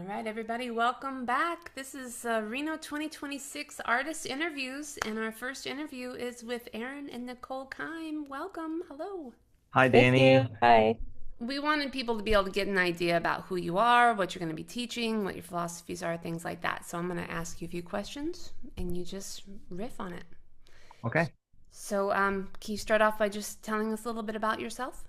All right, everybody, welcome back. This is Reno 2026 Artist Interviews, and our first interview is with Aaron and Nicole Keim. Welcome. Hello. Hi, Thank Danny. you. Hi. We wanted people to be able to get an idea about who you are, what you're going to be teaching, what your philosophies are, things like that. So I'm going to ask you a few questions, and you just riff on it. Okay, So, can you start off by just telling us a little bit about yourself?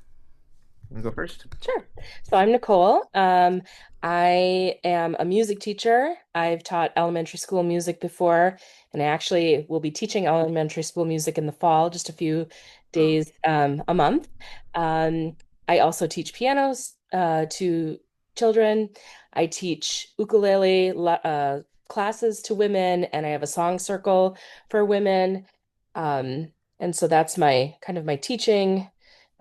you go first. Sure. So I'm Nicole. I am a music teacher. I've taught elementary school music before, and I actually will be teaching elementary school music in the fall, just a few Oh, days a month. Um, I also teach pianos to children. I teach ukulele classes to women, and I have a song circle for women. And so that's my kind of my teaching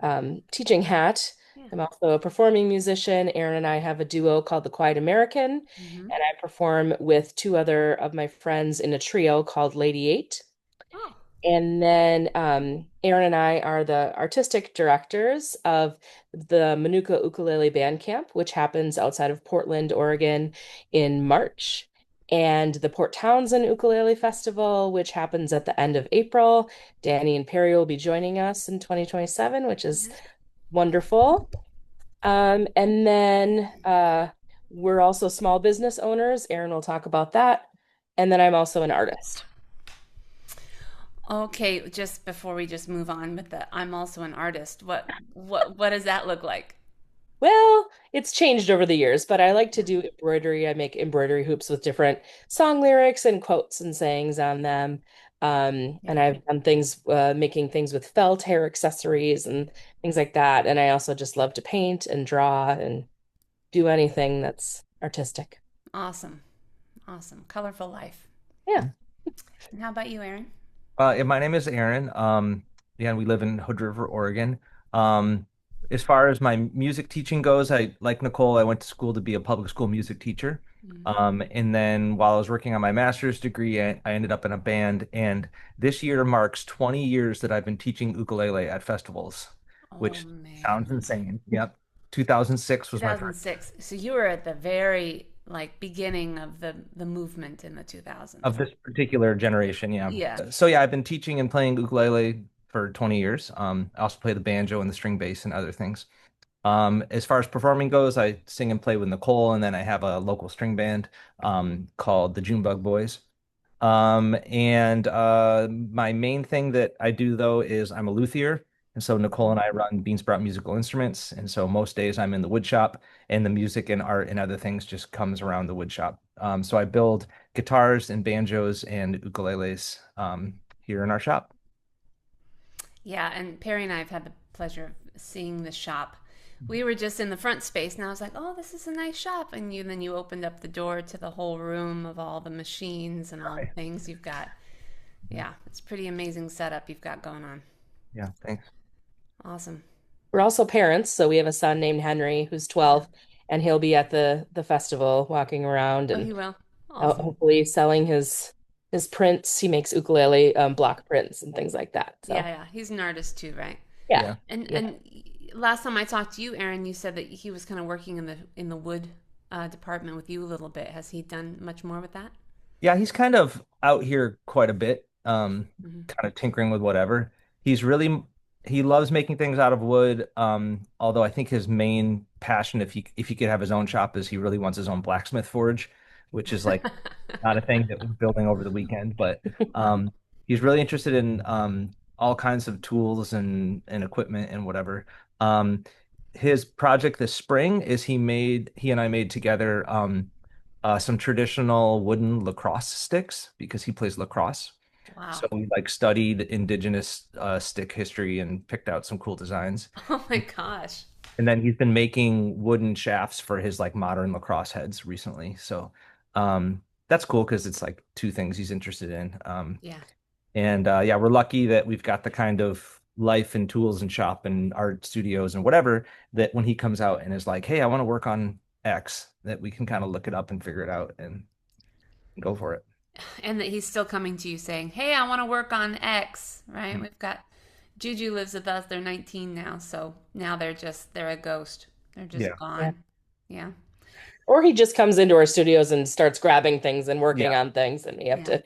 hat. yeah. I'm also a performing musician. Aaron and I have a duo called the Quiet American, Mm-hmm. and I perform with two other of my friends in a trio called Lady Eight. Oh, And then Aaron and I are the artistic directors of the Manuka Ukulele Band Camp, which happens outside of Portland, Oregon in March, and the Port Townsend Ukulele Festival, which happens at the end of April. Danny and Perry will be joining us in 2027, which is yeah. wonderful. And then we're also small business owners. Aaron will talk about that. And then I'm also an artist. Okay, just before we just move on with the I'm also an artist. What does that look like? Well, it's changed over the years, but I like to do embroidery. I make embroidery hoops with different song lyrics and quotes and sayings on them. Yeah. And I've done things, making things with felt hair accessories and things like that. And I also just love to paint and draw and do anything that's artistic. Awesome. Awesome. Colorful life. Yeah. And how about you, Aaron? Yeah, my name is Aaron. Yeah, and we live in Hood River, Oregon. Um, as far as my music teaching goes, like Nicole, I went to school to be a public school music teacher. Mm. And then while I was working on my master's degree, I ended up in a band. And this year marks 20 years that I've been teaching ukulele at festivals, Oh which man. sounds insane. Yep. 2006 was my first 2006. So you were at the very like beginning of the movement in the 2000s. of this particular generation. Yeah. Yeah. So yeah, I've been teaching and playing ukulele for 20 years. I also play the banjo and the string bass and other things. As far as performing goes, I sing and play with Nicole, and then I have a local string band called the Junebug Boys. And my main thing that I do though is I'm a luthier. And so Nicole and I run Bean Sprout Musical Instruments. And so most days I'm in the wood shop and the music and art and other things just comes around the wood shop. So I build guitars and banjos and ukuleles here in our shop. Yeah, and Perry and I have had the pleasure of seeing the shop. We were just in the front space, and I was like, "Oh, this is a nice shop." And then you opened up the door to the whole room of all the machines and all the Right. things you've got. Yeah, it's pretty amazing setup you've got going on. Yeah, thanks. Awesome. We're also parents, so we have a son named Henry who's Yeah. 12, and he'll be at the festival walking around Oh, and you will. Awesome. hopefully selling his prints. He makes ukulele block prints and things like that. Yeah, So yeah. He's an artist too, right? yeah, Yeah. And yeah. and last time I talked to you, Aaron, you said that he was kind of working in the wood department with you a little bit. Has he done much more with that? Yeah, he's kind of out here quite a bit, Hmm. kind of tinkering with whatever. He's really he loves making things out of wood. Although I think his main passion, if he could have his own shop, is he really wants his own blacksmith forge, which is like not a thing that we're building over the weekend. But um, he's really interested in all kinds of tools and equipment and whatever. Um, his project this spring is he and I made together. Some traditional wooden lacrosse sticks because he plays lacrosse. Wow. So we like studied indigenous stick history and picked out some cool designs. Oh my gosh. And then he's been making wooden shafts for his like modern lacrosse heads recently. So that's cool because it's like two things he's interested in. Yeah. And yeah, we're lucky that we've got the kind of life and tools and shop and art studios and whatever that when he comes out and is like, hey, I want to work on X, that we can kind of look it up and figure it out and go for it. And that he's still coming to you saying, "Hey, I want to work on X." Right? Mm. We've got Juju lives with us. They're 19 now, so now they're a ghost. They're just Yeah. Yeah. gone. Yeah. Or he just comes into our studios and starts grabbing things and Yeah. working on things, and we have Yeah, to.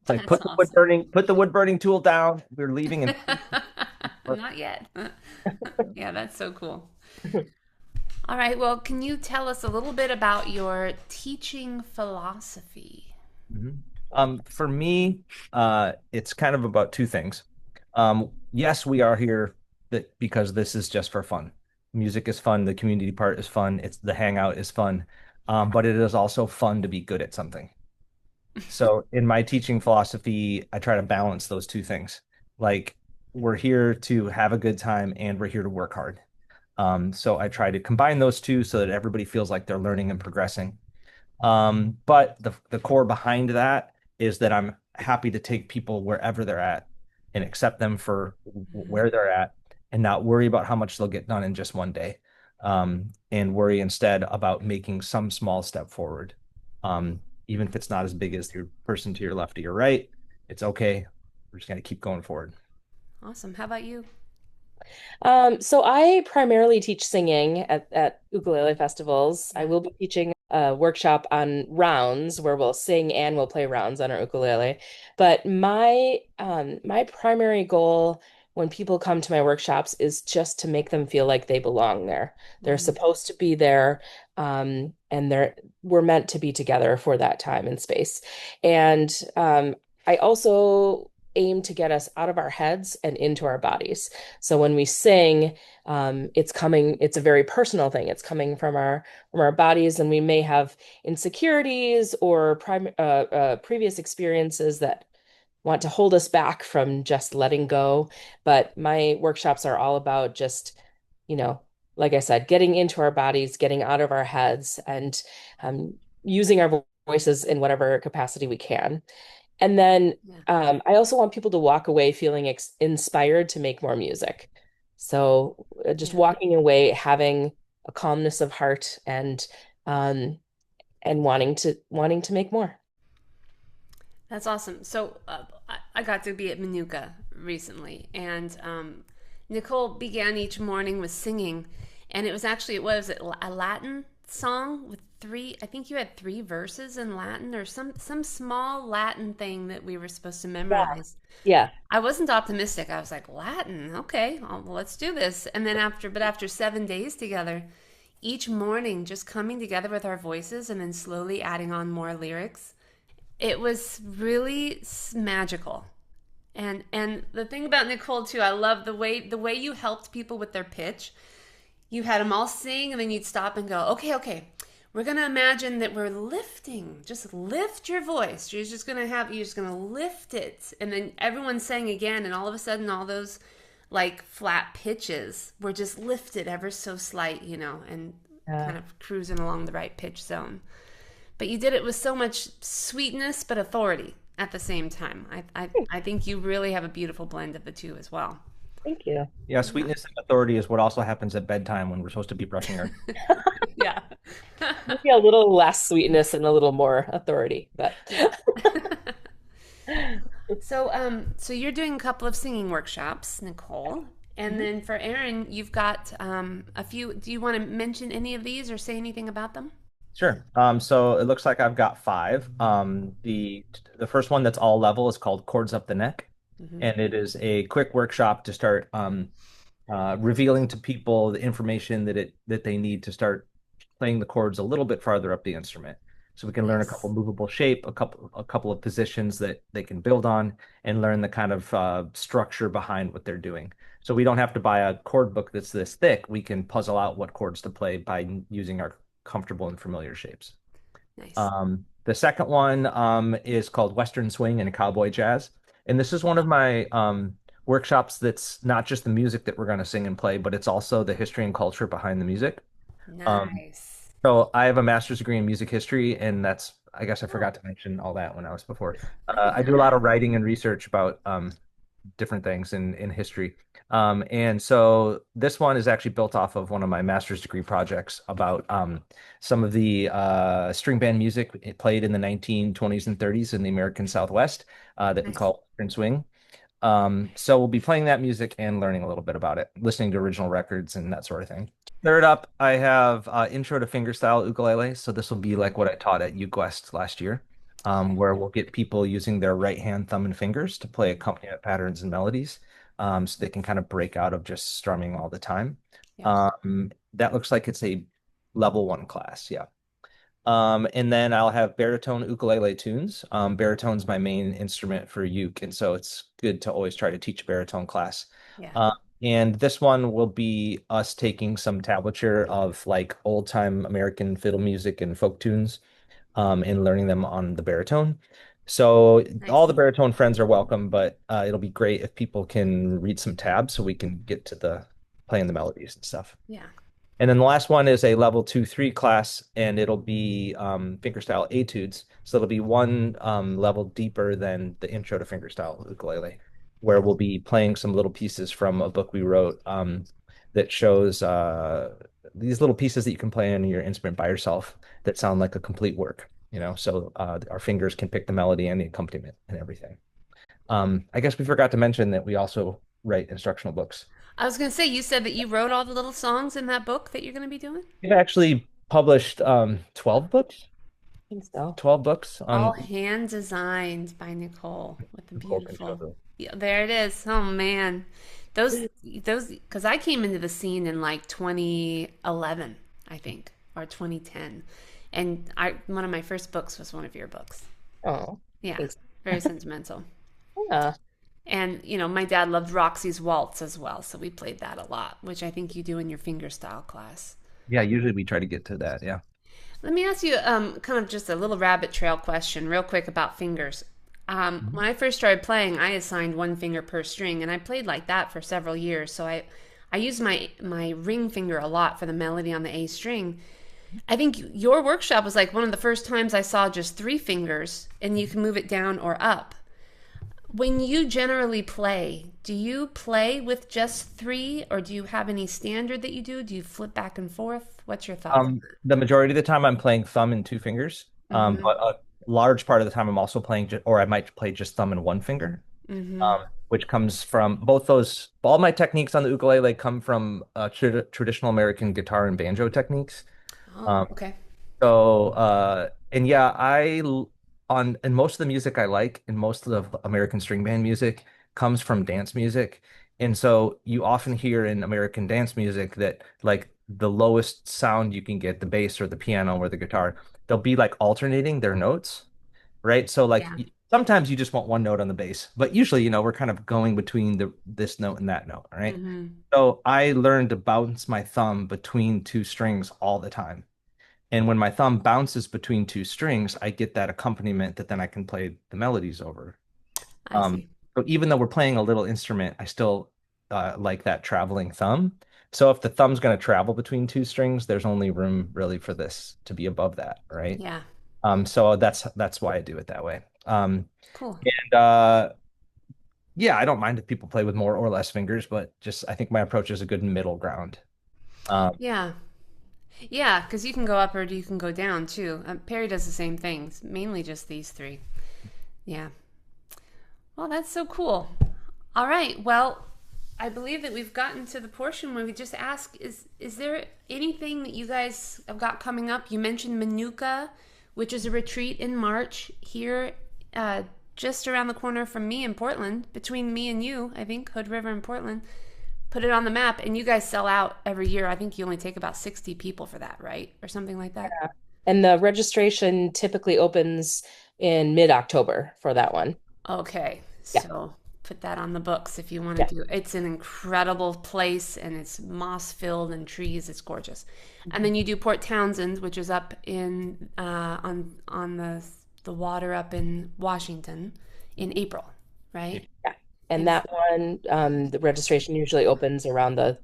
It's like that's awesome. put the wood burning tool down. We're leaving in Not yet. Yeah, that's so cool. All right, well, can you tell us a little bit about your teaching philosophy? Mhm. For me, it's kind of about two things. Yes, we are here because this is just for fun. Music is fun, the community part is fun, it's the hangout is fun, but it is also fun to be good at something. So in my teaching philosophy, I try to balance those two things. Like we're here to have a good time and we're here to work hard. So I try to combine those two so that everybody feels like they're learning and progressing. But the core behind that is that I'm happy to take people wherever they're at and accept them for Mhm. where they're at and not worry about how much they'll get done in just one day. And worry instead about making some small step forward. Even if it's not as big as your person to your left or your right, it's okay. We're just gonna keep going forward. Awesome. How about you? So I primarily teach singing at ukulele festivals. I Yeah. will be teaching a workshop on rounds where we'll sing and we'll play rounds on our ukulele. But my primary goal when people come to my workshops is just to make them feel like they belong there. They're Mm, supposed to be there, and we're meant to be together for that time and space. And I also aim to get us out of our heads and into our bodies. So when we sing, it's a very personal thing. It's coming from our bodies, and we may have insecurities or previous experiences that want to hold us back from just letting go. But my workshops are all about just, you know, like I said, getting into our bodies, getting out of our heads, and using our voices in whatever capacity we can. And then yeah. I also want people to walk away feeling inspired to make more music. So just Yeah. walking away, having a calmness of heart um, and wanting to make more. That's awesome. So I got to be at Manuka recently, and Nicole began each morning with singing, and it was actually, it was a Latin song with three. I think you had three verses in Latin or some small Latin thing that we were supposed to Yeah. memorize. Yeah. I wasn't optimistic. I was like, Latin, okay, well, let's do this. And then after 7 days together, each morning just coming together with our voices and then slowly adding on more lyrics, it was really magical. And the thing about Nicole too, I love the way you helped people with their pitch. You had them all sing, and then you'd stop and go, okay, okay. We're gonna imagine that we're lifting. Just lift your voice. You're just gonna lift it, and then everyone sang again, and all of a sudden, all those like flat pitches were just lifted ever so slight, and Yeah. kind of cruising along the right pitch zone. But you did it with so much sweetness but authority at the same time. I think you really have a beautiful blend of the two as well. Thank you. Yeah, Yeah. sweetness and authority is what also happens at bedtime when we're supposed to be brushing our. Yeah. Maybe a little less sweetness and a little more authority, but Yeah. So you're doing a couple of singing workshops, Nicole, and Mhm. then for Aaron, you've got a few. Do you want to mention any of these or say anything about them? Sure. So it looks like I've got five. The first one that's all level is called Chords Up the Neck, Hmm. and it is a quick workshop to start revealing to people the information that they need to start playing the chords a little bit farther up the instrument. So we can learn a couple Nice. movable shape, a couple of positions that they can build on, and learn the kind of structure behind what they're doing. So we don't have to buy a chord book that's this thick. We can puzzle out what chords to play by using our comfortable and familiar shapes. Nice. The second one is called Western Swing and Cowboy Jazz. And this is one of my workshops that's not just the music that we're going to sing and play, but it's also the history and culture behind the music. Um, Nice. so I have a master's degree in music history, and I guess I Oh, forgot to mention all that when I was before. I didn't I know do a lot that. of writing and research about different things in history. And so this one is actually built off of one of my master's degree projects about some of the string band music it played in the 1920s and 30s in the American Southwest that we Nice. call Western Swing. So we'll be playing that music and learning a little bit about it, listening to original records and that sort of thing. Third up, I have Intro to Fingerstyle Ukulele. So this will be like what I taught at Ukefest last year, Okay. where we'll get people using their right hand, thumb, and fingers to play accompaniment patterns and melodies, so they can kind of break out of just strumming all the time. Yeah. That looks like it's a level one class. Yeah. And then I'll have baritone ukulele tunes. Baritone's my main instrument for uke, and so it's good to always try to teach a baritone class. Yeah. Uh, and this one will be us taking some tablature of like old time American fiddle music and folk tunes, and learning them on the baritone. So all Nice. the baritone friends are welcome, but it'll be great if people can read some tabs so we can get to the playing the melodies and stuff. Yeah. And then the last one is a level 2, 3 class, and it'll be fingerstyle etudes. So it'll be one level deeper than the intro to fingerstyle ukulele, where we'll be playing some little pieces from a book we wrote that shows these little pieces that you can play on your instrument by yourself that sound like a complete work, you know. So our fingers can pick the melody and the accompaniment and everything. I guess we forgot to mention that we also write instructional books. I was gonna say, you said that you wrote all the little songs in that book that you're gonna be doing? We've actually published 12 books, I think so. 12 books All on hand designed by Nicole with the Nicole Keim. beautiful. Yeah, there it is. Oh man. Those because I came into the scene in like 2011, I think, or 2010. And I one of my first books was one of your books. Oh, Yeah. thanks. Very sentimental. Yeah. And my dad loved Roxy's Waltz as well, so we played that a lot, which I think you do in your fingerstyle class. Yeah, usually we try to get to that. Yeah. Let me ask you kind of just a little rabbit trail question, real quick about fingers. Mhm. When I first started playing, I assigned one finger per string, and I played like that for several years. So I used my ring finger a lot for the melody on the A string. I think your workshop was like one of the first times I saw just three fingers, and you can move it down or up. When you generally play, do you play with just three, or do you have any standard that you do? Do you flip back and forth? What's your thoughts on The majority of the time I'm playing thumb and two fingers. that? Mm-hmm. But a large part of the time I'm also playing or I might play just thumb and one finger. Mm-hmm. Which comes from both those. All my techniques on the ukulele come from traditional American guitar and banjo techniques. Oh, Um, okay. and yeah, and most of the music I like and most of the American string band music comes from dance music. And so you often hear in American dance music that like the lowest sound you can get, the bass or the piano or the guitar, they'll be like alternating their notes, right? So like Yeah. sometimes you just want one note on the bass, but usually, we're kind of going between the this note and that note, right? Mm-hmm. So I learned to bounce my thumb between two strings all the time. And when my thumb bounces between two strings, I get that accompaniment that then I can play the melodies over. I Um, see. so even though we're playing a little instrument, I still like that traveling thumb. So if the thumb's going to travel between two strings, there's only room really for this to be above that, right? Yeah. So that's why I do it that way. Cool. And yeah, I don't mind if people play with more or less fingers, but just I think my approach is a good middle ground. Um, Yeah. Yeah, because you can go up or you can go down too. Perry does the same things, mainly just these three. Yeah. Well, that's so cool. All right. Well, I believe that we've gotten to the portion where we just ask is there anything that you guys have got coming up? You mentioned Manuka, which is a retreat in March here just around the corner from me in Portland, between me and you, I think, Hood River and Portland. Put it on the map, and you guys sell out every year. I think you only take about 60 people for that, right? Or something like that. Yeah. And the registration typically opens in mid-October for that one. Okay, Yeah. so put that on the books if you want to Yeah. do. It's an incredible place, and it's moss filled and trees. It's gorgeous. And Mhm. then you do Port Townsend, which is up in on the water up in Washington in April, right? Yeah. And And that one, the registration usually opens around the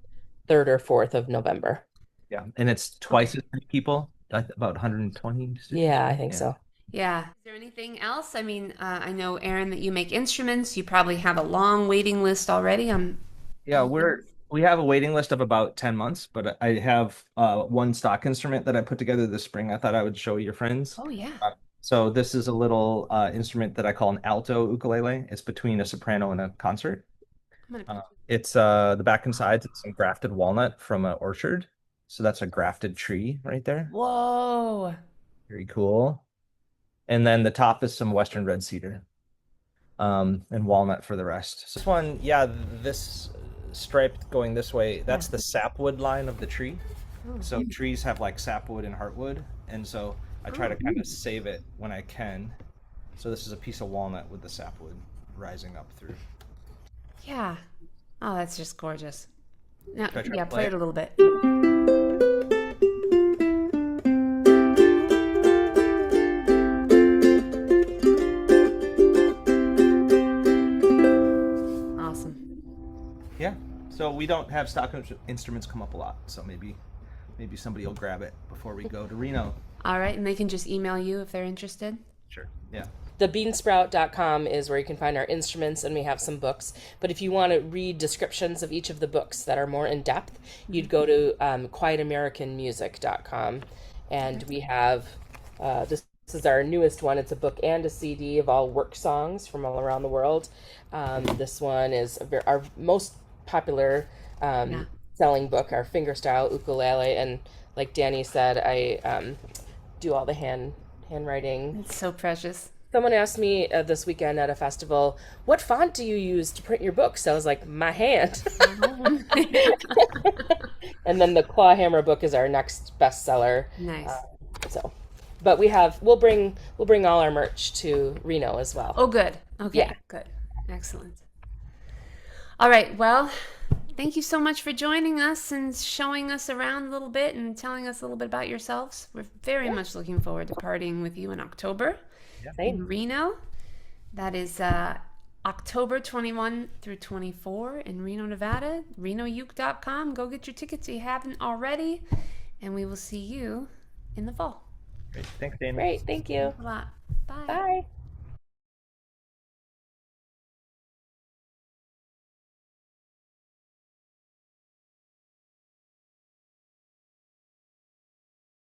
3rd or 4th of November. yeah, and it's twice okay, as many people, about 120 students. Yeah, I think Yeah. so. yeah. Is there anything else? I mean, I know Aaron that you make instruments. You probably have a long waiting list already on Yeah, we have a waiting list of about 10 months, but I have one stock instrument that I put together this spring I thought I would show your friends. Oh yeah. Uh, so this is a little instrument that I call an alto ukulele. It's between a soprano and a concert. I'm gonna put It's the back and sides, it's some grafted walnut from an orchard. So that's a grafted tree right there. Whoa. Very cool. And then the top is some Western red cedar, and walnut for the rest. So this one, yeah, this striped going this way, that's the sapwood line of the tree. So trees have like sapwood and heartwood, and so I try to kind of save it when I can. So this is a piece of walnut with the sapwood rising up through. Yeah. Oh, that's just gorgeous. Now, Should I try yeah, to play play it it? a little bit. Awesome. Yeah. So we don't have stock instruments come up a lot, so maybe somebody will grab it before we go to Reno. All right, and they can just email you if they're interested. Sure. Yeah. Thebeansprout.com is where you can find our instruments, and we have some books. But if you want to read descriptions of each of the books that are more in depth, you'd go to quietamericanmusic.com. And we have this is our newest one. It's a book and a CD of all work songs from all around the world. This one is our most popular Yeah. selling book, our Fingerstyle ukulele. And like Danny said, I do all the handwriting. It's so precious. Someone asked me this weekend at a festival, "What font do you use to print your books?" I was like, "My hand." And then the Clawhammer book is our next bestseller. Nice. So, but we'll bring all our merch to Reno as well. Oh, good. Okay, Yeah. good. Excellent. All right, well, thank you so much for joining us and showing us around a little bit and telling us a little bit about yourselves. We're very much looking forward to partying with you in October in Same. Reno. That is October 21 through 24 in Reno, Nevada. RenoUke.com. Go get your tickets if you haven't already. And we will see you in the fall. Great. Thanks, Damon. Great, thank you. A lot. Bye. Bye.